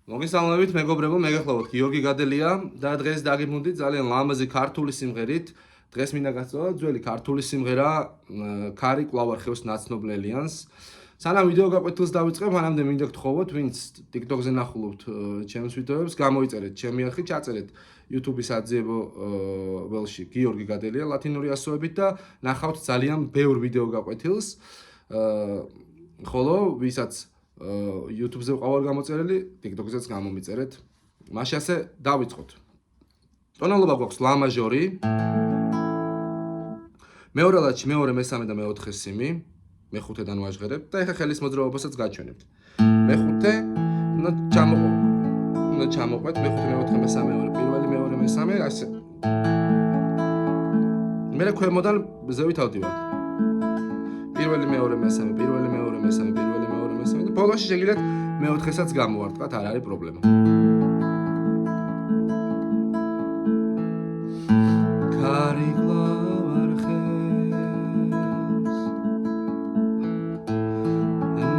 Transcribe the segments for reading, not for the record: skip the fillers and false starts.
მოგესალმებით მეგობრებო, მეგახლავთ გიორგი გადელია და დღეს დაგიბრუნდით ძალიან ლამაზი ქართული სიმღერით. დღეს მინდა გასწავლოთ ძველი ქართული სიმღერა ქარი კვლავ არხევს ნაცნობლელიანს. სანამ ვიდეო გაკვეთილს დავიწყებ, მანამდე მინდა გთხოვოთ, ვინც TikTok-ზე ნახულობთ ჩემს ვიდეოებს, გამოიწერეთ ჩემი არხი, ჩაწერეთ YouTube-ის აძიებო ველში გიორგი გადელია ლათინური ასოებით და ნახავთ ძალიან ბევრ ვიდეო გაკვეთილს. ხოლო ვისაც YouTube-ზე ვყავარ გამოწერილი, TikTok-ზეც გამომიწერეთ. მაშინ ასე დავიწყოთ. ტონალობა გვაქვს ლა მაჟორი. მეორე ლაჩი, მეორე, მესამე და მეოთხე სიმი. მეხუთედან ვაჟღერებ და ეხა ხელის მოძრაობასაც გაჩვენებთ. მეხუთე, უნდა ჩამოყვეთ, მეხუთე, მეოთხე, მესამე, მეორე, პირველი, მეორე, მესამე, ასე. მე ქვემოდან ზევით ავდივართ. პირველი, მეორე, მესამე, პირველი, მეორე, მესამე, პირველი, მეორე, მესამე და ბოლოში შეგიძლიათ მეოთხესაც გამოვარტყათ, არ არის პრობლემა. ქარი კვლავ არხევს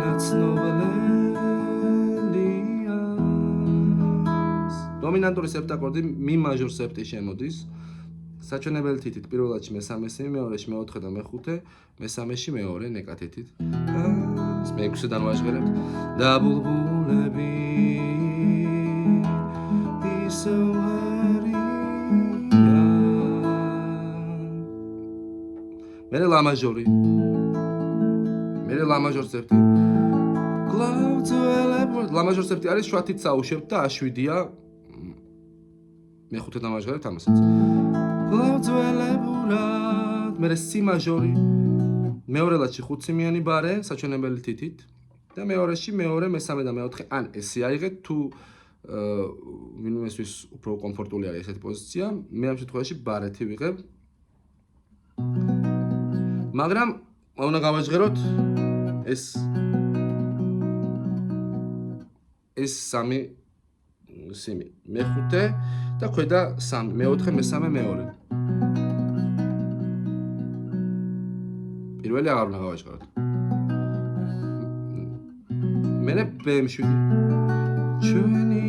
ნაცნობლელიანს. დომინანტური სეპტაკორდი მი მაჟორ სეპტი შემოდის. საჩვენებელი თითით პირველადში მესამე სიმი, მეორეში მეოთხე და მეხუთე, მესამეში მეორე ნეკათითით. მეექვსედან ვაჟღერებთ და ბულბულები ისევ არიან. მერე ლა მაჟორი. მერე ლა მაჟორ სეპტი. კვლავ ძველებო ლა მაჟორ სეპტი არის შვათით საუშვებთ და A7-ია. მეხუთედან ვაჟღერებთ ამასაც. კვლავ ძველებურად, მერე სი მაჟორი. მეორე ლაჩი ხუთსიმიანი ბარე, საჩვენებელი თითით და მეორეში მეორე, მესამე და მეოთხე, ან ესე აიღეთ თუ ვინმესთვის უფრო კომფორტული არის ესეთი პოზიცია, მე ამ შემთხვევაში ბარეთი ვიღებ. მაგრამ უნდა გავაჟღეროთ ეს სამი სიმი, მეხუთე და ქვედა სამი, მეოთხე, მესამე, მეორე. პირველი აღარ უნდა გავაჟღეროთ. მერე ბ7. ჩვენი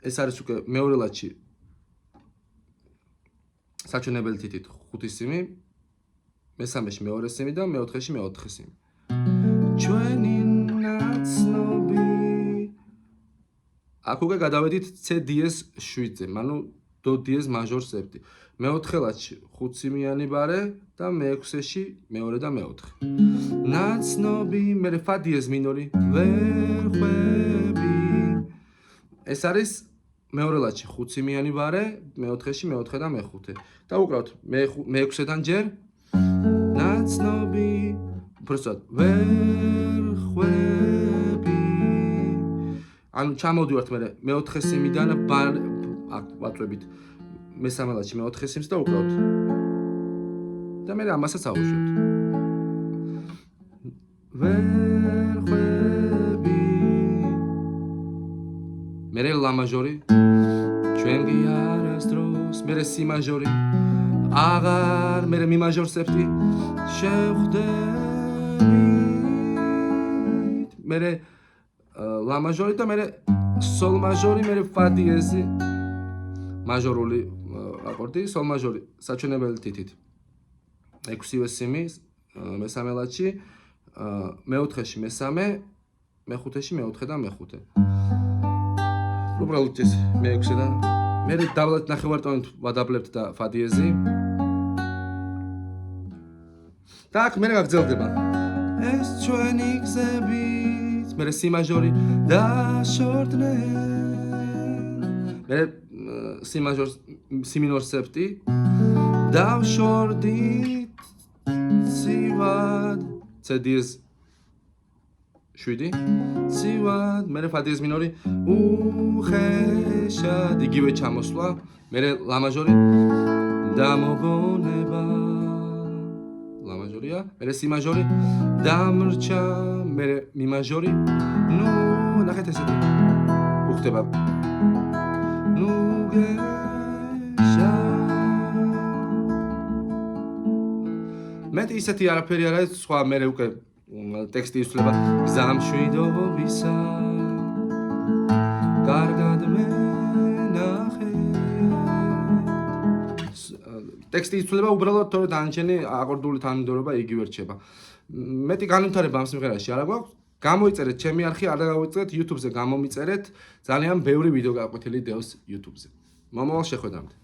ეს არის უკვე მეორე ლაჩი. საჩვენებელი თითით ხუთი სიმი, მესამეში მეორე სიმი და მეოთხეში მეოთხე სიმი. ჩვენი ნაცნობი. აქ უკვე გადავედით C დიეზ 7-ზე, ანუ დო დიეზ მაჟორ სეპტი. მეოთხე ლაჩი ხუთსიმიანი ბარე და მეექვსეში მეორე და მეოთხე. ნაცნობი, მერე ფა დიეზ მინორი, ვერ ხვები. ეს არის მეორე ლაჩი ხუთსიმიანი ბარე, მეოთხეში მეოთხე და მეხუთე. და უკრავთ მეექვსედან ჯერ ნაცნობი, უბრალოდ ვერ ხვები. ანუ ჩამოვდივართ მე მეოთხე სიმიდან აქ ვაწვევით მესამე ლაჩი მეოთხე სიმს და უკრავთ. და მე ამასაც ავუშვებთ. ვერ ხვები. მერე ლა მაჟორი. ჩვენ კი არასდროს, მერე სი მაჟორი. აღარ, მერე მი მაჟორ სეპტი. შევხვდებით. მერე ლა მაჟორი და მერე სოლ მაჟორი, მერე ფა დიეზი. მაჟორული აკორდი, სოლ მაჟორი, საჩვენებელი თითით. ექვსივე სიმი, მესამე ლაჩი, მეოთხეში მესამე, მეხუთეში მეოთხე და მეხუთე. უბრალოდ ეს მეექვსედან. მერე დაბლად ნახევარტონით ვადაბლებთ და ფა დიეზი. და აქ მერე გაგრძელდება. ეს ჩვენი გზებით, მერე სი მაჟორი დაშორდნენ. მერე სი მაჟორ, სი მინორ სეპტი. დავშორდით ცივად. C დიეზ 7. ცივად, მერე ფა დიეზ მინორი. უხეშად, იგივე ჩამოსვლა. მერე ლა მაჟორი. დამოგონება. ლა მაჟორია, მერე სი მაჟორი. დამრჩა, მერე მი მაჟორი. ნუ, ნახეთ ესეთი. უხდება. ნუ გეშა. მეტი ისეთი არაფერი არ არის, სხვა მე უკვე ტექსტი იცვლება გზამშვიდობისა. ტექსტი იცვლება უბრალოდ, თორე დანარჩენი აკორდული თანმიმდევრობა იგივე რჩება. მეტი განვითარება ამ სიმღერაში არ აქვს. გამოიწერეთ ჩემი არხი, არ დავიწერეთ YouTube-ზე, გამომიწერეთ. ძალიან ბევრი ვიდეო გაკვეთილი დევს YouTube-ზე. მომავალ შეხვედრამდე.